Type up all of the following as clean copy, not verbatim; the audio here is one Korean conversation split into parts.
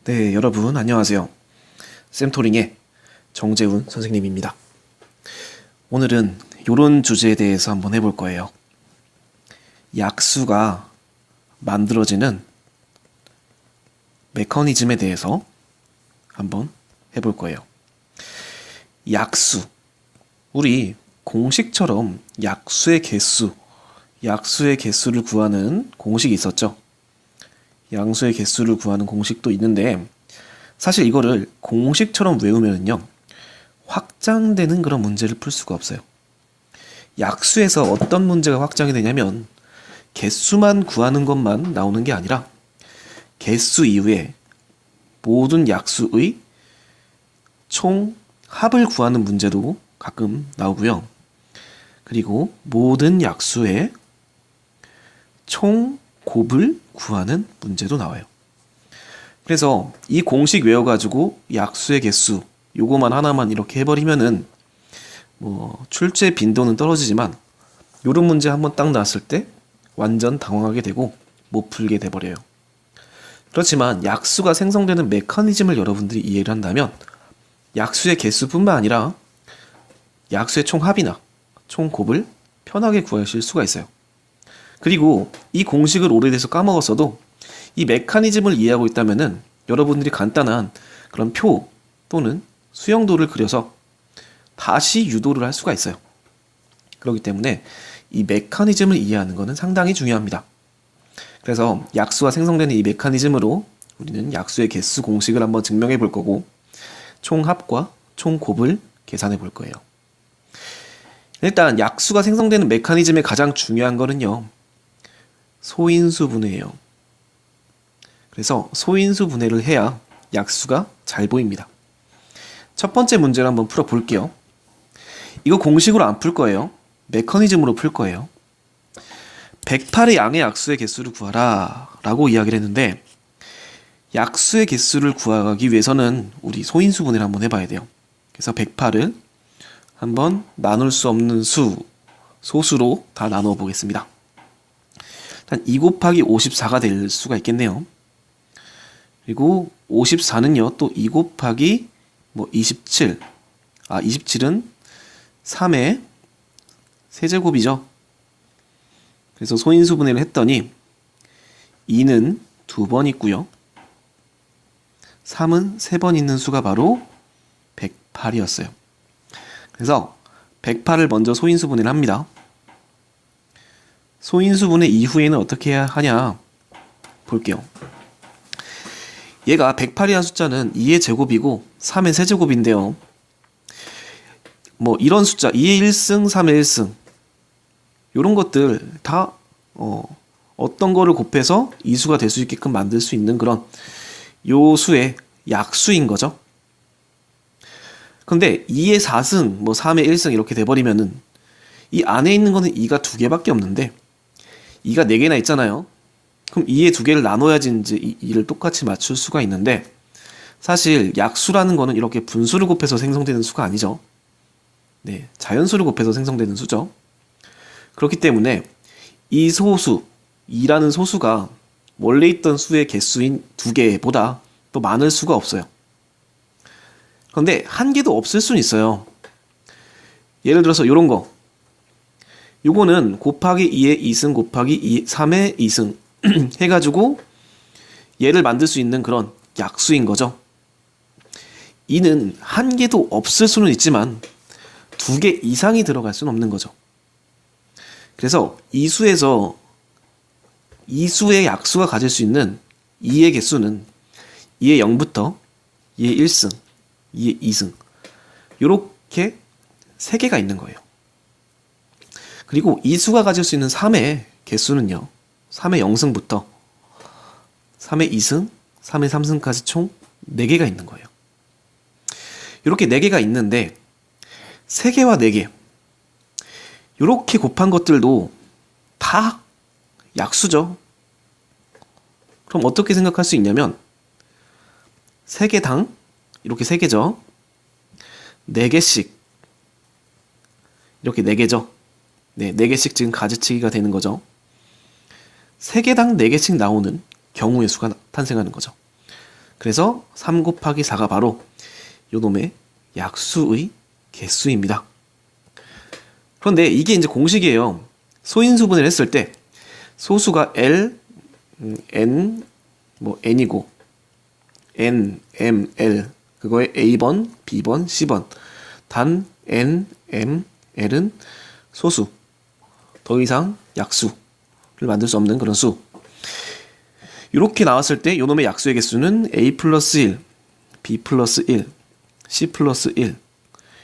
네, 여러분 안녕하세요. 쌤토링의 정재훈 선생님입니다. 오늘은 이런 주제에 대해서 한번 해볼 거예요. 약수가 만들어지는 메커니즘에 대해서 한번 해볼 거예요. 약수, 우리 공식처럼 약수의 개수를 구하는 공식이 있었죠. 양수의 개수를 구하는 공식도 있는데 사실 이거를 공식처럼 외우면요 확장되는 그런 문제를 풀 수가 없어요. 약수에서 어떤 문제가 확장이 되냐면 개수만 구하는 것만 나오는 게 아니라 개수 이후에 모든 약수의 총 합을 구하는 문제도 가끔 나오고요. 그리고 모든 약수의 총 곱을 구하는 문제도 나와요. 그래서 이 공식 외워가지고 약수의 개수 요거만 하나만 이렇게 해버리면은 뭐 출제 빈도는 떨어지지만 요런 문제 한번 딱 나왔을 때 완전 당황하게 되고 못 풀게 돼버려요. 그렇지만 약수가 생성되는 메커니즘을 여러분들이 이해를 한다면 약수의 개수뿐만 아니라 약수의 총합이나 총곱을 편하게 구하실 수가 있어요. 그리고 이 공식을 오래돼서 까먹었어도 이 메커니즘을 이해하고 있다면은 여러분들이 간단한 그런 표 또는 수영도를 그려서 다시 유도를 할 수가 있어요. 그렇기 때문에 이 메커니즘을 이해하는 것은 상당히 중요합니다. 그래서 약수가 생성되는 이 메커니즘으로 우리는 약수의 개수 공식을 한번 증명해 볼 거고 총합과 총곱을 계산해 볼 거예요. 일단 약수가 생성되는 메커니즘의 가장 중요한 거는요. 소인수 분해예요. 그래서 소인수 분해를 해야 약수가 잘 보입니다. 첫 번째 문제를 한번 풀어 볼게요. 이거 공식으로 안 풀 거예요. 메커니즘으로 풀 거예요. 108의 양의 약수의 개수를 구하라 라고 이야기를 했는데 약수의 개수를 구하기 위해서는 우리 소인수 분해를 한번 해봐야 돼요. 그래서 108을 한번 나눌 수 없는 소수로 다 나누어 보겠습니다. 일단 2 곱하기 54가 될 수가 있겠네요. 그리고 54는요, 또 2 곱하기 27. 27은 3의 세제곱이죠. 그래서 소인수 분해를 했더니 2는 2번 있고요. 3은 3번 있는 수가 바로 108이었어요. 그래서 108을 먼저 소인수 분해를 합니다. 소인수 분해 이후에는 어떻게 해야 하냐 볼게요. 얘가 108이라는 숫자는 2의 제곱이고 3의 세제곱인데요. 이런 숫자 2의 1승, 3의 1승 이런 것들 다 어떤 거를 곱해서 이수가 될 수 있게끔 만들 수 있는 그런 요 수의 약수인 거죠. 근데 2의 4승, 3의 1승 이렇게 돼버리면은 이 안에 있는 거는 2가 2개밖에 없는데 2가 4개나 있잖아요. 그럼 2의 2개를 나눠야지 이제 2를 똑같이 맞출 수가 있는데 사실 약수라는 거는 이렇게 분수를 곱해서 생성되는 수가 아니죠. 네, 자연수를 곱해서 생성되는 수죠. 그렇기 때문에 이 소수, 2라는 소수가 원래 있던 수의 개수인 2개보다 또 많을 수가 없어요. 그런데 한 개도 없을 수는 있어요. 예를 들어서 이런 거. 요거는 곱하기 2의 2승 곱하기 3의 2승 해가지고 얘를 만들 수 있는 그런 약수인 거죠. 2는 한 개도 없을 수는 있지만 2개 이상이 들어갈 수는 없는 거죠. 그래서 이 수에서 이 수의 약수가 가질 수 있는 2의 개수는 2의 0부터 2의 1승, 2의 2승 요렇게 3개가 있는 거예요. 그리고 이 수가 가질 수 있는 3의 개수는요. 3의 0승부터 3의 2승, 3의 3승까지 총 4개가 있는 거예요. 이렇게 4개가 있는데 3개와 4개 이렇게 곱한 것들도 다 약수죠. 그럼 어떻게 생각할 수 있냐면 3개당 이렇게 3개죠. 4개씩 이렇게 4개죠. 네, 4개씩 지금 가지치기가 되는 거죠. 3개당 4개씩 나오는 경우의 수가 탄생하는 거죠. 그래서 3 곱하기 4가 바로 요놈의 약수의 개수입니다. 그런데 이게 이제 공식이에요. 소인수분해를 했을 때 소수가 L, N, N이고 N, M, L 그거에 A번, B번, C번 단 N, M, L은 소수 더 이상 약수를 만들 수 없는 그런 수. 이렇게 나왔을 때 요놈의 약수의 개수는 A 플러스 1, B 플러스 1, C 플러스 1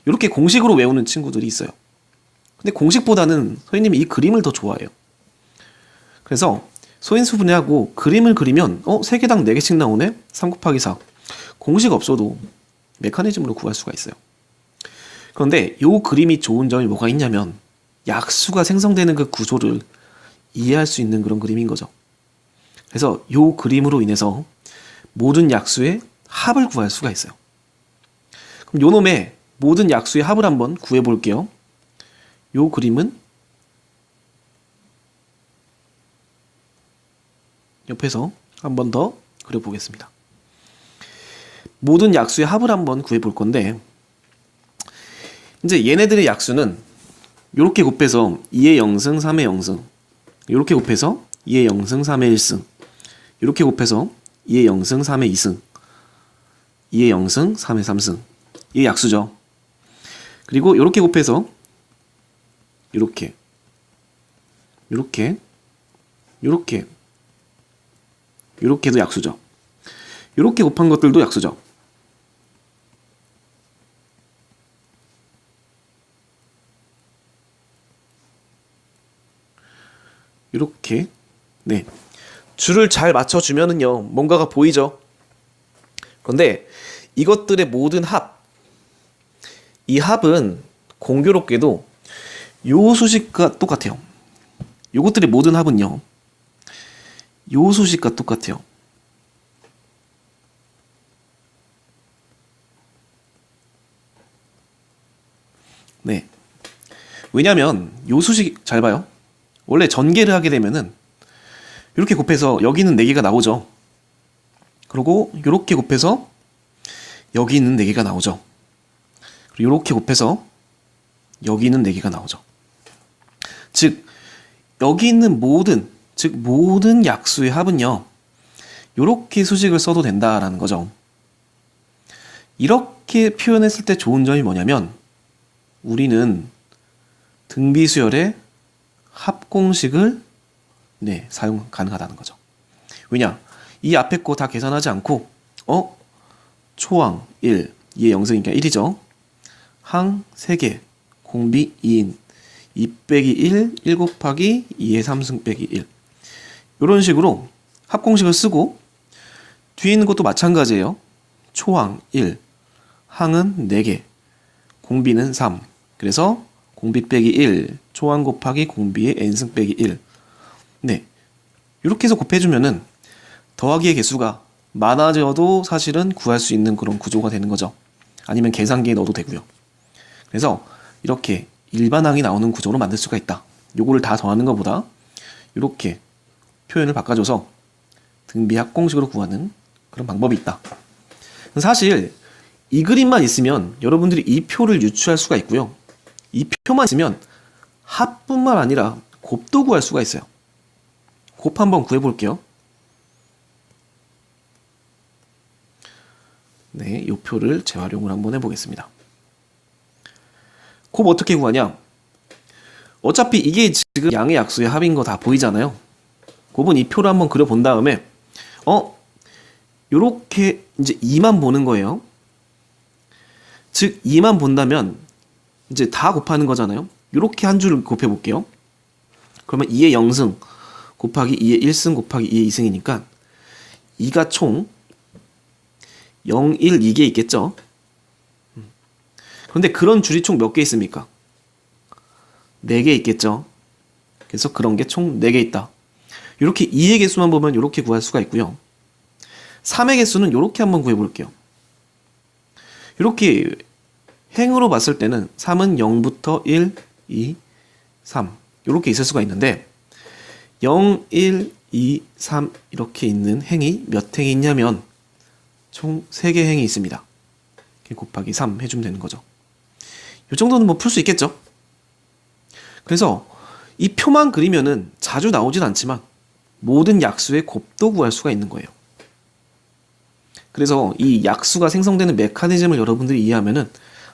이렇게 공식으로 외우는 친구들이 있어요. 근데 공식보다는 선생님이 이 그림을 더 좋아해요. 그래서 소인수 분해하고 그림을 그리면 3개당 4개씩 나오네? 3 곱하기 4 공식 없어도 메커니즘으로 구할 수가 있어요. 그런데 이 그림이 좋은 점이 뭐가 있냐면 약수가 생성되는 그 구조를 이해할 수 있는 그런 그림인 거죠. 그래서 이 그림으로 인해서 모든 약수의 합을 구할 수가 있어요. 그럼 요 놈의 모든 약수의 합을 한번 구해 볼게요. 요 그림은 옆에서 한 번 더 그려보겠습니다. 모든 약수의 합을 한번 구해 볼 건데 이제 얘네들의 약수는 이렇게 곱해서 2의 0승, 3의 0승 이렇게 곱해서 2의 0승, 3의 1승 이렇게 곱해서 2의 0승, 3의 2승 2의 0승, 3의 3승 이게 약수죠. 그리고 이렇게 곱해서 이렇게 이렇게도 약수죠. 이렇게 곱한 것들도 약수죠. 이렇게 네 줄을 잘 맞춰주면은요 뭔가가 보이죠. 그런데 이것들의 모든 이 합은 공교롭게도 요 수식과 똑같아요. 요것들의 모든 합은요 요 수식과 똑같아요. 네. 왜냐면 요 수식 잘 봐요. 원래 전개를 하게 되면은 이렇게 곱해서 여기는 4개가 나오죠. 그리고 이렇게 곱해서 여기 있는 4개가 나오죠. 그리고 이렇게 곱해서 여기 있는 4개가 나오죠. 즉 여기 있는 모든 약수의 합은요 이렇게 수식을 써도 된다라는 거죠. 이렇게 표현했을 때 좋은 점이 뭐냐면 우리는 등비수열의 합공식을 사용 가능하다는 거죠. 왜냐? 이 앞에 거 다 계산하지 않고 초항 1, 2의 0승이니까 1이죠. 항 3개, 공비 2인 2 빼기 1, 1 곱하기 2의 3승 빼기 1 이런 식으로 합공식을 쓰고 뒤에 있는 것도 마찬가지예요. 초항 1, 항은 4개, 공비는 3 그래서 공비 빼기 1, 초항 곱하기 공비의 n승 빼기 1 네, 이렇게 해서 곱해주면은 더하기의 개수가 많아져도 사실은 구할 수 있는 그런 구조가 되는 거죠. 아니면 계산기에 넣어도 되고요. 그래서 이렇게 일반항이 나오는 구조로 만들 수가 있다. 요거를 다 더하는 것보다 이렇게 표현을 바꿔줘서 등비 합공식으로 구하는 그런 방법이 있다. 사실 이 그림만 있으면 여러분들이 이 표를 유추할 수가 있고요. 이 표만 있으면 합뿐만 아니라 곱도 구할 수가 있어요. 곱 한번 구해볼게요. 네, 이 표를 재활용을 한번 해보겠습니다. 곱 어떻게 구하냐? 어차피 이게 지금 양의 약수의 합인 거 다 보이잖아요. 곱은 이 표를 한번 그려본 다음에 요렇게 이제 2만 보는 거예요. 즉 2만 본다면 이제 다 곱하는 거잖아요. 요렇게 한 줄을 곱해볼게요. 그러면 2의 0승 곱하기 2의 1승 곱하기 2의 2승이니까 2가 총 0, 1, 2개 있겠죠. 그런데 그런 줄이 총 몇 개 있습니까? 4개 있겠죠. 그래서 그런 게 총 4개 있다. 이렇게 2의 개수만 보면 이렇게 구할 수가 있고요. 3의 개수는 이렇게 한번 구해볼게요. 이렇게 행으로 봤을 때는 3은 0부터 1, 2, 3 이렇게 있을 수가 있는데 0, 1, 2, 3 이렇게 있는 행이 몇 행이 있냐면 총 3개 행이 있습니다. 곱하기 3 해주면 되는 거죠. 이 정도는 뭐 풀 수 있겠죠? 그래서 이 표만 그리면은 자주 나오진 않지만 모든 약수의 곱도 구할 수가 있는 거예요. 그래서 이 약수가 생성되는 메커니즘을 여러분들이 이해하면은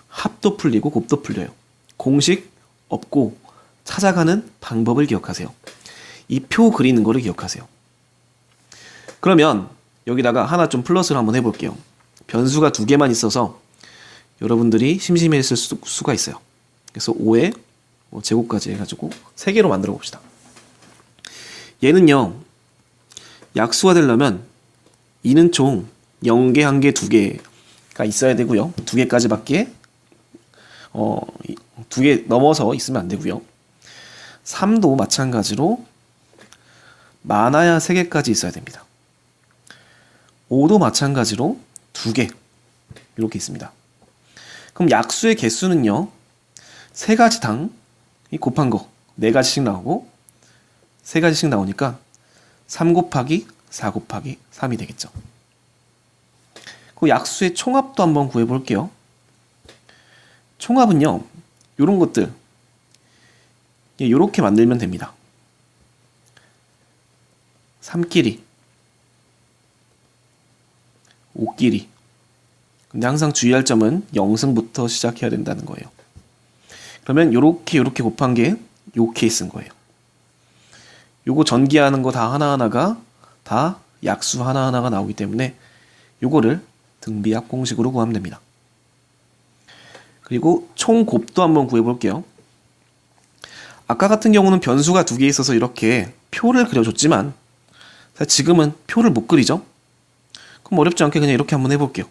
합도 풀리고 곱도 풀려요. 공식 없고 찾아가는 방법을 기억하세요. 이 표 그리는 거를 기억하세요. 그러면 여기다가 하나 좀 플러스를 한번 해볼게요. 변수가 2개만 있어서 여러분들이 심심해했을 수가 있어요. 그래서 5의 제곱까지 해가지고 3개로 만들어 봅시다. 얘는요, 약수가 되려면 2는 총 0개, 1개, 2개가 있어야 되고요. 2개까지밖에 2개 넘어서 있으면 안 되고요. 3도 마찬가지로 많아야 3개까지 있어야 됩니다. 5도 마찬가지로 2개 이렇게 있습니다. 그럼 약수의 개수는요, 3가지당 곱한 거 4가지씩 나오고 3가지씩 나오니까 3 곱하기 4 곱하기 3이 되겠죠. 그 약수의 총합도 한번 구해볼게요. 총합은요, 요런 것들 요렇게 만들면 됩니다. 3끼리 5끼리. 근데 항상 주의할 점은 0승부터 시작해야 된다는 거예요. 그러면 요렇게 곱한 게 요 케이스인 거예요. 요거 전기하는 거 다 하나하나가 다 약수 하나하나가 나오기 때문에 요거를 등비합 공식으로 구하면 됩니다. 그리고 총 곱도 한번 구해볼게요. 아까 같은 경우는 변수가 2개 있어서 이렇게 표를 그려줬지만 지금은 표를 못 그리죠? 그럼 어렵지 않게 그냥 이렇게 한번 해볼게요.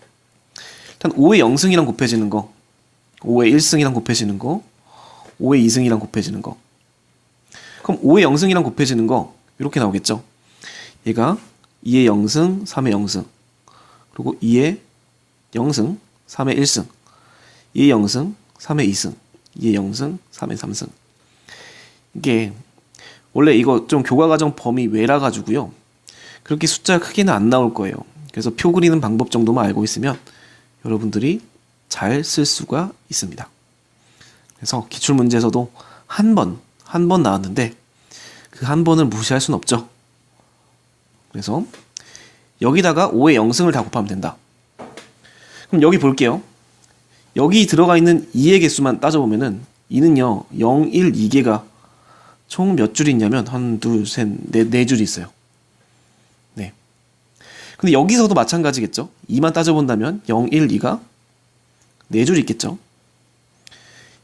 일단 5의 0승이랑 곱해지는 거, 5의 1승이랑 곱해지는 거, 5의 2승이랑 곱해지는 거. 그럼 5의 0승이랑 곱해지는 거 이렇게 나오겠죠? 얘가 2의 0승, 3의 0승, 그리고 2의 0승, 3의 1승, 2의 0승, 3의 2승, 2의 0승, 3의 3승. 이게 원래 이거 좀 교과과정 범위 외라 가지고요. 그렇게 숫자가 크게는 안 나올 거예요. 그래서 표 그리는 방법 정도만 알고 있으면 여러분들이 잘 쓸 수가 있습니다. 그래서 기출문제에서도 한 번 나왔는데 그 한 번을 무시할 수는 없죠. 그래서 여기다가 5의 0승을 다 곱하면 된다. 그럼 여기 볼게요. 여기 들어가 있는 2의 개수만 따져보면은 2는요 0, 1, 2개가 총 몇 줄이 있냐면 1, 2, 3, 4줄이 있어요. 네. 근데 여기서도 마찬가지겠죠. 2만 따져본다면 0, 1, 2가 4줄이 있겠죠.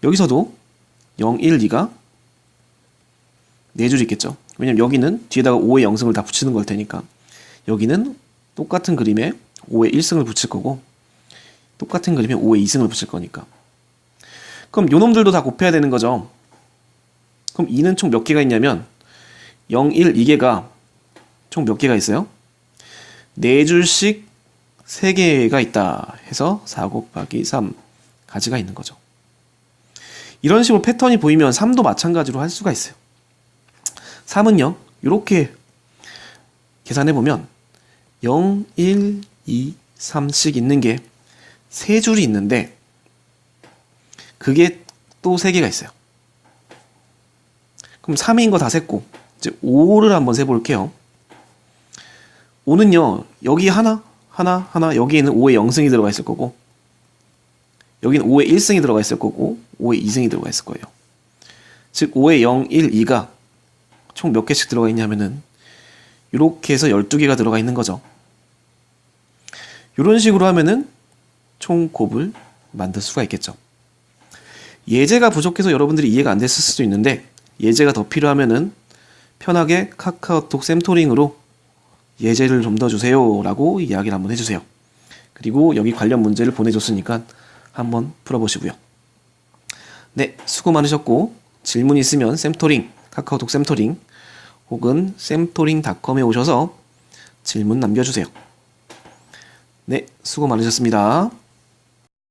여기서도 0, 1, 2가 4줄이 있겠죠. 왜냐면 여기는 뒤에다가 5의 0승을 다 붙이는 걸 테니까. 여기는 똑같은 그림에 5의 1승을 붙일 거고 똑같은 그림에 5의 2승을 붙일 거니까. 그럼 요놈들도 다 곱해야 되는 거죠. 그럼 2는 총 몇 개가 있냐면 0, 1, 2개가 총 몇 개가 있어요? 4줄씩 3개가 있다 해서 4 곱하기 3 가지가 있는 거죠. 이런 식으로 패턴이 보이면 3도 마찬가지로 할 수가 있어요. 3은요 이렇게 계산해보면 0, 1, 2, 3씩 있는 게 3줄이 있는데 그게 또 3개가 있어요. 그럼 3인 거 다 셌고 이제 5를 한번 세볼게요. 5는요 여기 하나 여기에는 5의 0승이 들어가 있을 거고 여기는 5의 1승이 들어가 있을 거고 5의 2승이 들어가 있을 거예요. 즉 5의 0, 1, 2가 총 몇 개씩 들어가 있냐면은 이렇게 해서 12개가 들어가 있는 거죠. 이런 식으로 하면은 총 곱을 만들 수가 있겠죠. 예제가 부족해서 여러분들이 이해가 안 됐을 수도 있는데 예제가 더 필요하면은 편하게 카카오톡 샘토링으로 예제를 좀 더 주세요 라고 이야기를 한번 해주세요. 그리고 여기 관련 문제를 보내줬으니까 한번 풀어보시고요. 네, 수고 많으셨고 질문 있으면 샘토링, 카카오톡 샘토링 혹은 샘토링닷컴에 오셔서 질문 남겨주세요. 네, 수고 많으셨습니다.